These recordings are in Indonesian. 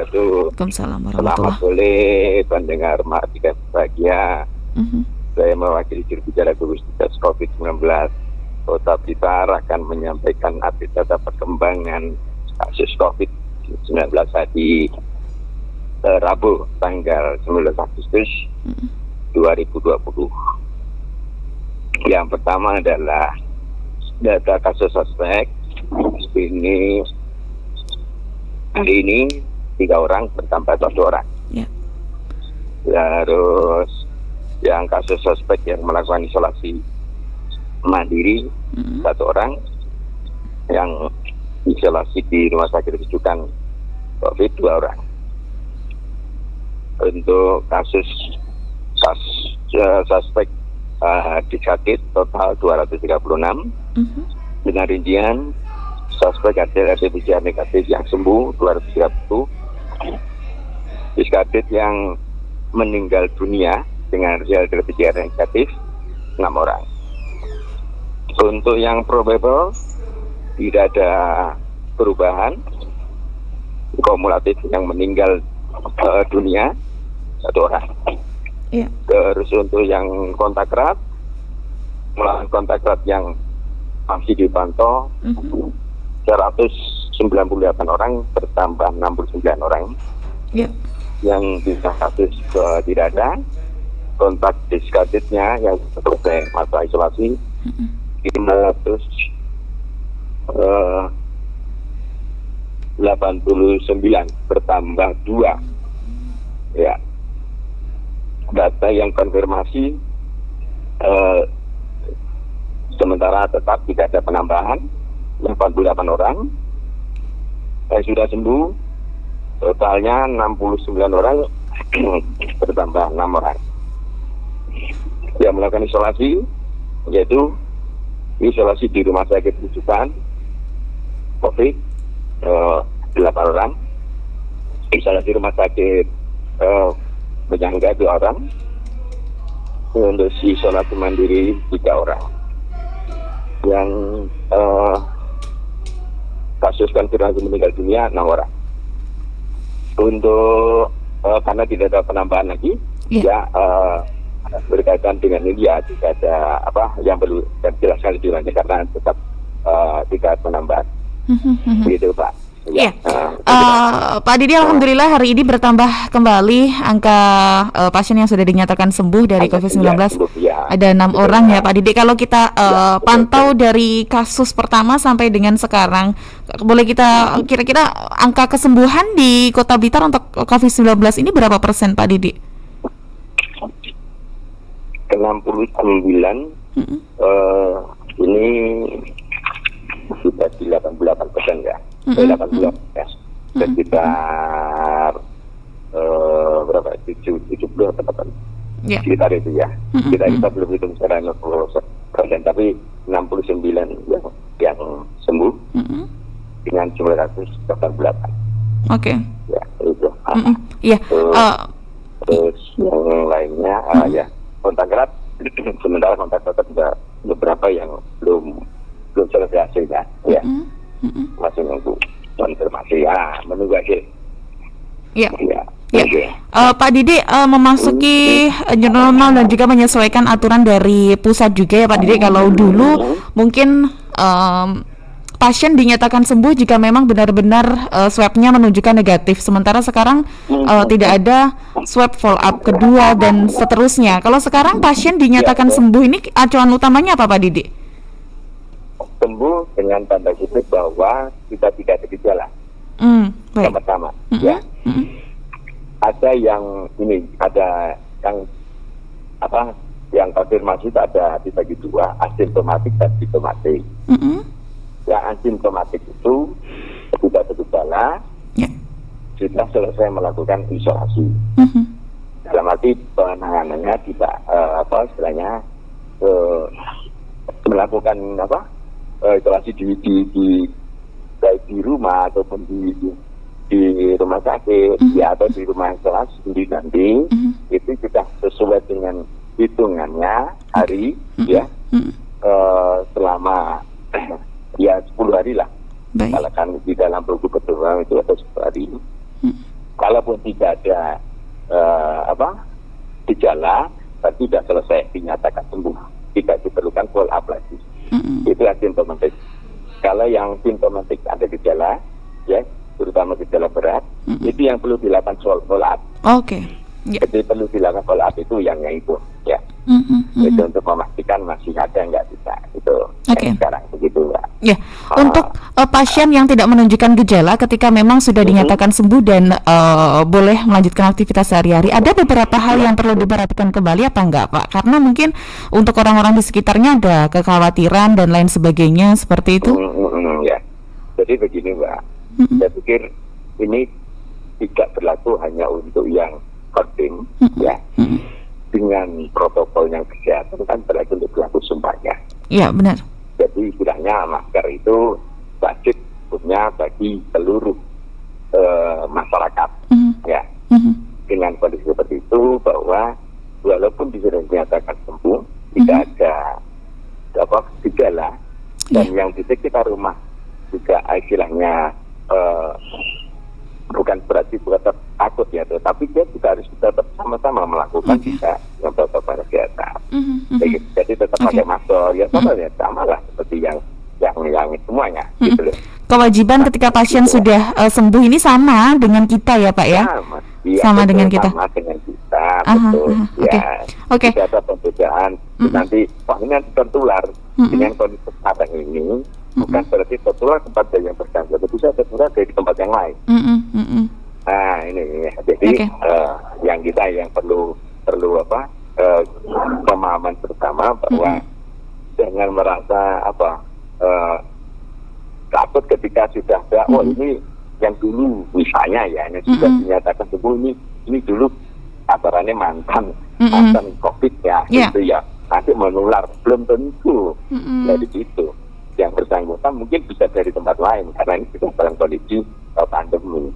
wabarakatuh. Waalaikumsalam Selamat warahmatullah. sore pendengar Mardika Bahagia. Mhm. Saya mewakili juru bicara gugus tugas COVID-19 Kota Blitar akan menyampaikan update data perkembangan kasus COVID-19 di Rabu tanggal 19 Agustus 2020. Yang pertama adalah data kasus suspek. Ini hari ini 3 orang bertambah 1 orang. Ya. Terus yang kasus suspek yang melakukan isolasi mandiri 1 orang, yang isolasi di rumah sakit rujukan COVID 2 orang. Untuk kasus suspek di sakit total 236 dengan rincian suspek hasil PCR negatif yang sembuh 230, diskadet yang meninggal dunia dengan hasil PCR negatif 6 orang. Untuk yang probable tidak ada perubahan, kumulatif yang meninggal dunia 1 orang. Ya. Terus untuk yang kontak erat, melakukan kontak erat yang masih dipantau 198 orang bertambah 69 orang. Ya. Yang bisa kasus tidak ada, kontak diskreditnya yang selesai masa isolasi 589 bertambah 2. Ya. Data yang konfirmasi sementara tetap tidak ada penambahan 88 orang. Sudah sembuh totalnya 69 orang bertambah 6 orang. Yang melakukan isolasi yaitu isolasi di rumah sakit rujukan COVID 8 orang, isolasi rumah sakit penyangga 2 orang, untuk isolasi mandiri 3 orang. Yang kasus konfirmasi meninggal dunia 6 orang. Untuk karena tidak ada penambahan lagi, ya berkaitan dengan ini ya tidak ada yang perlu dijelaskan lebih lanjut karena tetap tidak ada penambahan. Begitu Pak. Iya, Pak Didi, alhamdulillah hari ini bertambah kembali angka pasien yang sudah dinyatakan sembuh dari COVID-19. Ada 6 orang ya Pak Didi. Kalau kita pantau dari kasus pertama sampai dengan sekarang, boleh kita kira-kira angka kesembuhan di Kota Blitar untuk COVID-19 ini berapa persen Pak Didi? 69 ini sudah di 88% ya. 80 ya. Sekitar berapa? 70 atau berapa? Ya. Sekitar itu ya. Kita belum hitung secara 90%, tapi 69 yang sembuh dengan jumlah kasus 88. Oke. Ya, itu. Iya. Terus yang lainnya ya kontak erat. Sementara kontak erat ada beberapa yang belum selesai hasilnya. Ya. Masih menunggu konfirmasi, menunggu hasil. Ya. Ya. Pak Didi, memasuki new normal dan juga menyesuaikan aturan dari pusat juga ya Pak Didi. Kalau dulu mungkin pasien dinyatakan sembuh jika memang benar-benar swabnya menunjukkan negatif, sementara sekarang tidak ada swab follow up kedua dan seterusnya. Kalau sekarang pasien dinyatakan sembuh, ini acuan utamanya apa Pak Didi? Sembuh dengan tanda kutip bahwa kita tidak ada gejala. Baik. Yang pertama, ya. Ada yang yang konfirmasi itu ada dibagi 2, asimptomatik dan simptomatik. Yang asimptomatik itu tidak bergejala, sudah selesai melakukan isolasi. Dalam arti penanganannya tidak melakukan isolasi baik di rumah ataupun di rumah sakit ya atau di rumah isolasi sendiri nanti itu sudah sesuai dengan hitungannya hari ya selama ya 10 hari lah. Kalau kan di dalam buku pedoman itu ada 10 hari. kalaupun tidak ada gejala, berarti sudah selesai dinyatakan sembuh, tidak diperlukan follow up lagi. Itu asimptomatik. Kalau yang simptomatik ada gejala, ya, terutama gejala berat, itu yang perlu dilakukan follow up. Jadi perlu dilakukan follow up itu yang itu, ya. Itu untuk memastikan masih ada nggak bisa. Itu sekarang begitu, Mbak. Ya, untuk pasien yang tidak menunjukkan gejala ketika memang sudah dinyatakan sembuh dan boleh melanjutkan aktivitas sehari-hari, ada beberapa hal yang perlu diperhatikan kembali apa enggak, Pak? Karena mungkin untuk orang-orang di sekitarnya ada kekhawatiran dan lain sebagainya seperti itu. Ya, jadi begini, Mbak. Saya pikir ini tidak berlaku hanya untuk yang penting, ya. Dengan protokol yang kesehatan kan berlaku untuk pelaku semuanya. Iya, benar. Jadi istilahnya masker itu wajib punya bagi seluruh masyarakat, ya. Dengan kondisi seperti itu, bahwa walaupun sudah dinyatakan sembuh, tidak ada gejala, dan yang di sekitar rumah juga istilahnya bukan berarti tetap takut ya, tapi dia juga harus tetap sama-sama melakukan juga yang protokol kesehatan. Jadi tetap pakai masker, ya sama lah seperti yang semuanya. Gitu loh. Kewajiban ketika pasien sudah sembuh ini sama dengan kita ya, Pak ya? Sama dengan kita. Sama dengan kita, betul. Ya. Tidak ada pembedaan. Nanti ini nanti tertular dengan kondisi sekarang ini. Bukan berarti tertular tempat yang bersangkutan, bisa tertular dari tempat yang lain. Nah ini, jadi yang kita yang perlu pemahaman bersama bahwa jangan merasa takut ketika sudah ada, ini yang dulu misalnya ya, ini sudah dinyatakan sembuh, ini dulu kabarannya mantan COVID ya, gitu ya, nanti menular, belum tentu dari situ. Yang bersangkutan mungkin bisa dari tempat lain karena ini sudah dalam kondisi pandemi.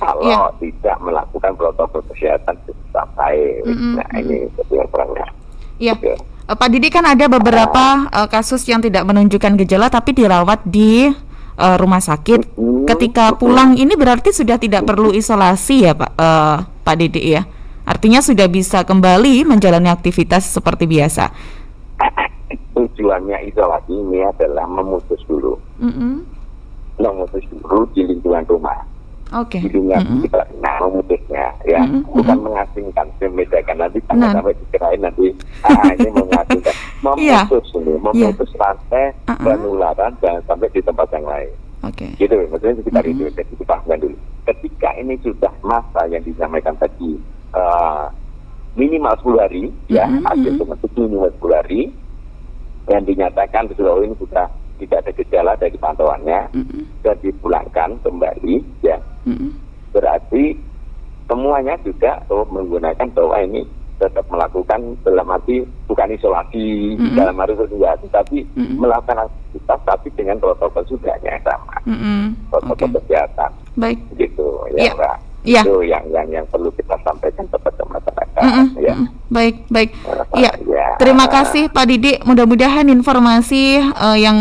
Kalau tidak melakukan protokol kesehatan sampai, nah ini yang kurangnya. Iya, Pak Didi, kan ada beberapa kasus yang tidak menunjukkan gejala tapi dirawat di rumah sakit. Ketika pulang ini berarti sudah tidak perlu isolasi ya, Pak Didi ya? Artinya sudah bisa kembali menjalani aktivitas seperti biasa. Tujuannya isolasi ini adalah memutus dulu di lingkungan rumah. Di lingkungan kita, memutusnya ya, bukan mengasingkan, membedakan nanti sampai dikirain nanti ini mengasingkan, memutus rantai penularan jangan sampai di tempat yang lain. Gitu, maksudnya sekitar itu. Jadi dipahamkan dulu. Ketika ini sudah masa yang disampaikan tadi minimal 10 hari, ya, hasil minimal 10 hari. Yang dinyatakan sejauh ini sudah tidak ada gejala dari pantauannya dan dipulangkan kembali, ya, berarti semuanya juga menggunakan bahwa ini tetap melakukan dalam arti bukan isolasi dalam arti isolasi, tapi melakukan aktivitas tapi dengan protokol juga yang sama, protokol kesehatan. Baik. Gitu, ya, Mbak. Itu yang perlu kita sampaikan kepada masyarakat. Baik. Terima kasih Pak Didi. Mudah-mudahan informasi yang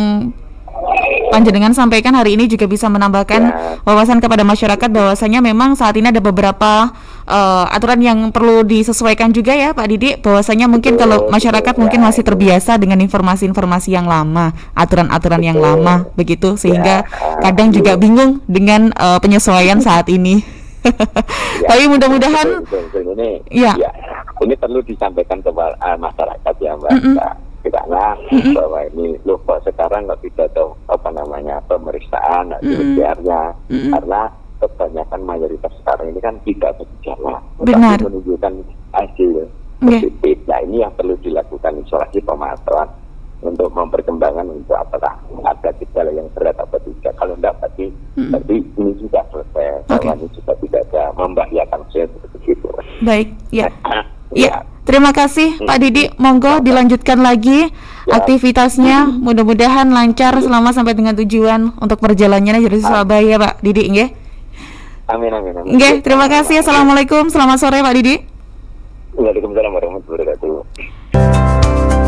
panjenengan sampaikan hari ini juga bisa menambahkan wawasan kepada masyarakat bahwasanya memang saat ini ada beberapa aturan yang perlu disesuaikan juga ya Pak Didi, bahwasanya mungkin kalau masyarakat mungkin masih terbiasa dengan informasi-informasi yang lama, aturan-aturan yang lama begitu, sehingga kadang juga bingung dengan penyesuaian saat ini. Tapi mudah-mudahan ini perlu disampaikan ke masyarakat ya Mbak, karena bahwa ini kok sekarang nggak bisa tahu pemeriksaan PCR-nya, karena kebanyakan mayoritas sekarang ini kan tidak bergejala, tapi menunjukkan hasil positif. Nah ini yang perlu dilakukan isolasi pemantauan untuk memperkembangkan untuk apakah ada gejala yang berat atau tidak. Kalau tidak berarti ini sudah selesai, bahwa ini juga tidak ada membahayakan saya seperti itu. Baik, ya. Terima kasih Pak Didi. Monggo dilanjutkan lagi aktivitasnya. Mudah-mudahan lancar selama sampai dengan tujuan untuk perjalanannya dari Surabaya, Pak Didi, nggih. Amin. Nggih, terima kasih. Assalamualaikum. Selamat sore Pak Didi. Waalaikumsalam warahmatullahi wabarakatuh.